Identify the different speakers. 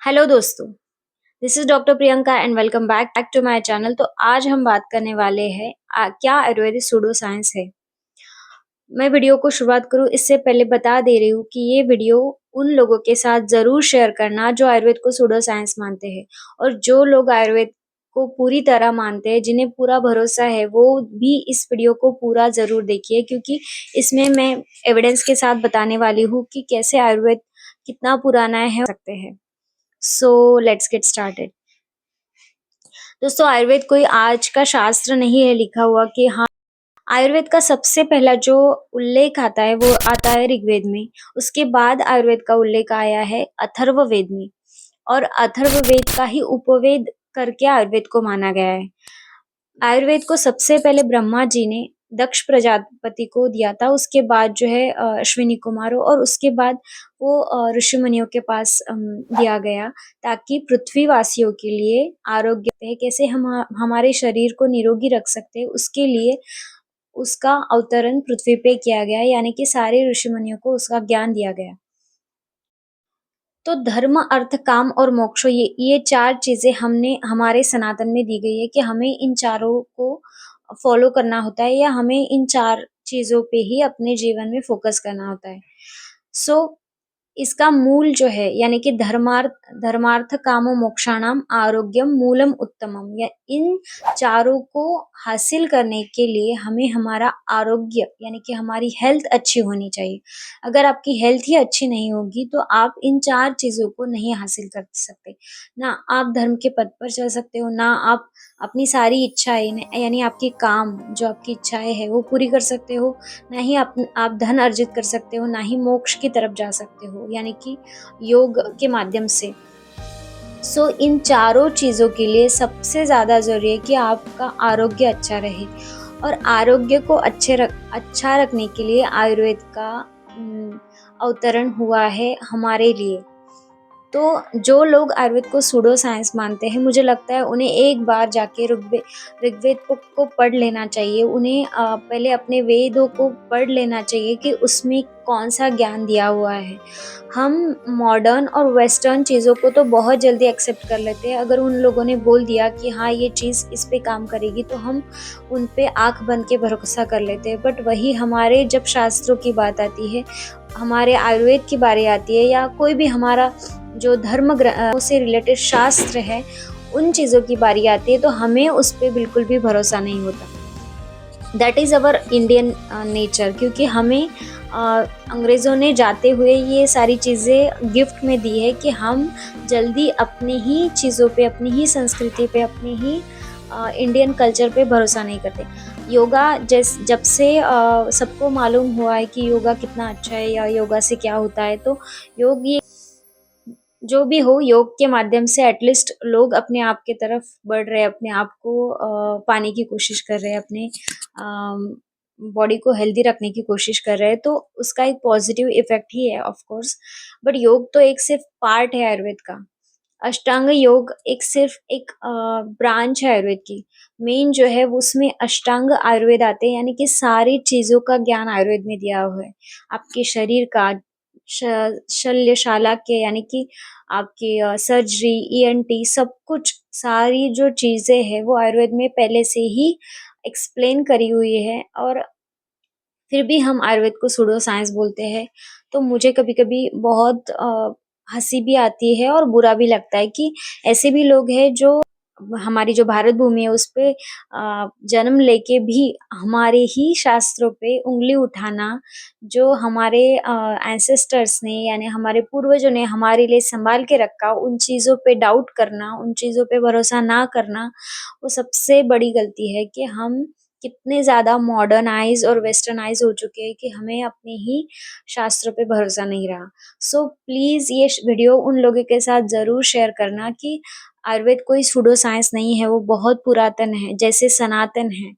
Speaker 1: Hello दोस्तों, this is doctor Priyanka and welcome back to my channel. तो आज हम बात करने वाले हैं क्या आयुर्वेदिक सूडो साइंस है। मैं वीडियो को शुरुआत करूं इससे पहले बता दे रही हूँ कि ये वीडियो उन लोगों के साथ जरूर शेयर करना जो आयुर्वेद को सूडो साइंस मानते हैं, और जो लोग आयुर्वेद को पूरी तरह मानते हैं, जिन्हें पूरा भरोसा है, वो भी इस वीडियो को पूरा जरूर देखिए, क्योंकि इसमें मैं एविडेंस के साथ बताने वाली हूँ कि कैसे आयुर्वेद कितना पुराना है सकते हैं। So let's get started. दोस्तों, आयुर्वेद कोई आज का शास्त्र नहीं है लिखा हुआ कि हाँ। आयुर्वेद का सबसे पहला जो उल्लेख आता है वो आता है ऋग्वेद में। उसके बाद आयुर्वेद का उल्लेख आया है अथर्ववेद में, और अथर्ववेद का ही उपवेद करके आयुर्वेद को माना गया है। आयुर्वेद को सबसे पहले ब्रह्मा जी ने दक्ष प्रजापति को दिया था। उसके बाद जो है अश्विनी कुमारों, और उसके बाद वो ऋषि मुनियों के पास दिया गया, ताकि पृथ्वीवासियों के लिए आरोग्य है, कैसे हम हमारे शरीर को निरोगी रख सकते हैं, उसके लिए उसका अवतरण पृथ्वी पे किया गया, यानी कि सारे ऋषि मुनियों को उसका ज्ञान दिया गया। तो धर्म, अर्थ, काम और मोक्ष, ये चार चीजें हमने हमारे सनातन में दी गई है कि हमें इन चारों को फॉलो करना होता है, या हमें इन चार चीजों पे ही अपने जीवन में फोकस करना होता है। सो इसका मूल जो है, यानी कि धर्मार्थ कामो मोक्षाणाम आरोग्यम मूलम उत्तमम, या इन चारों को हासिल करने के लिए हमें हमारा आरोग्य, यानी कि हमारी हेल्थ अच्छी होनी चाहिए। अगर आपकी हेल्थ ही अच्छी नहीं होगी तो आप इन चार चीजों को नहीं हासिल कर सकते। ना आप धर्म के पद पर चल सकते हो, ना आप अपनी सारी इच्छाएं, यानी आपकी काम जो आपकी इच्छाएं है वो पूरी कर सकते हो, ना ही आप धन अर्जित कर सकते हो, ना ही मोक्ष की तरफ जा सकते हो, यानी कि योग के माध्यम से। इन चारों चीजों के लिए सबसे ज्यादा जरूरी है कि आपका आरोग्य अच्छा रहे, और आरोग्य को अच्छा रखने के लिए आयुर्वेद का अवतरण हुआ है हमारे लिए। तो जो लोग आयुर्वेद को सूडो साइंस मानते हैं, मुझे लगता है उन्हें एक बार जाके ऋग्वेद को पढ़ लेना चाहिए। उन्हें पहले अपने वेदों को पढ़ लेना चाहिए कि उसमें कौन सा ज्ञान दिया हुआ है। हम मॉडर्न और वेस्टर्न चीज़ों को तो बहुत जल्दी एक्सेप्ट कर लेते हैं। अगर उन लोगों ने बोल दिया कि हाँ ये चीज़ इस पे काम करेगी, तो हम उन पे आँख बंद के भरोसा कर लेते हैं। बट वही हमारे जब शास्त्रों की बात आती है, हमारे आयुर्वेद की बारी आती है, या कोई भी हमारा जो धर्म से रिलेटेड शास्त्र है, उन चीज़ों की बारी आती है, तो हमें उस पर बिल्कुल भी भरोसा नहीं होता। That is our Indian nature, क्योंकि हमें अंग्रेज़ों ने जाते हुए ये सारी चीज़ें गिफ्ट में दी है कि हम जल्दी अपनी ही चीज़ों पे, अपनी ही संस्कृति पे, अपनी ही इंडियन कल्चर पे भरोसा नहीं करते। योगा जब से सबको मालूम हुआ है कि योगा कितना अच्छा है, या योगा से क्या होता है, तो योग, ये जो भी हो, योग के माध्यम से एटलीस्ट लोग अपने आप के तरफ बढ़ रहे हैं, अपने आप को पाने की कोशिश कर रहे हैं, अपने बॉडी को हेल्दी रखने की कोशिश कर रहे हैं, तो उसका एक पॉजिटिव इफेक्ट ही है ऑफ कोर्स। बट योग तो एक सिर्फ पार्ट है आयुर्वेद का। अष्टांग योग एक सिर्फ एक ब्रांच है आयुर्वेद की। मेन जो है उसमें अष्टांग आयुर्वेद आते हैं, यानी कि सारी चीजों का ज्ञान आयुर्वेद में दिया हुआ है। आपके शरीर का, शल्यशाला के, यानी कि आपकी सर्जरी, ईएनटी, सब कुछ, सारी जो चीजें हैं वो आयुर्वेद में पहले से ही एक्सप्लेन करी हुई है। और फिर भी हम आयुर्वेद को सूडो साइंस बोलते हैं। तो मुझे कभी कभी बहुत हंसी भी आती है और बुरा भी लगता है कि ऐसे भी लोग हैं जो हमारी जो भारत भूमि है उस पे जन्म लेके भी हमारे ही शास्त्रों पे उंगली उठाना, जो हमारे एंसेस्टर्स ने, यानी हमारे पूर्वजों ने हमारे लिए संभाल के रखा, उन चीज़ों पे डाउट करना, उन चीज़ों पे भरोसा ना करना, वो सबसे बड़ी गलती है। कि हम कितने ज़्यादा मॉडर्नाइज और वेस्टर्नाइज हो चुके हैं कि हमें अपने ही शास्त्रों पे भरोसा नहीं रहा। प्लीज़ ये वीडियो उन लोगों के साथ ज़रूर शेयर करना कि आयुर्वेद कोई सूडो साइंस नहीं है, वो बहुत पुरातन है, जैसे सनातन है।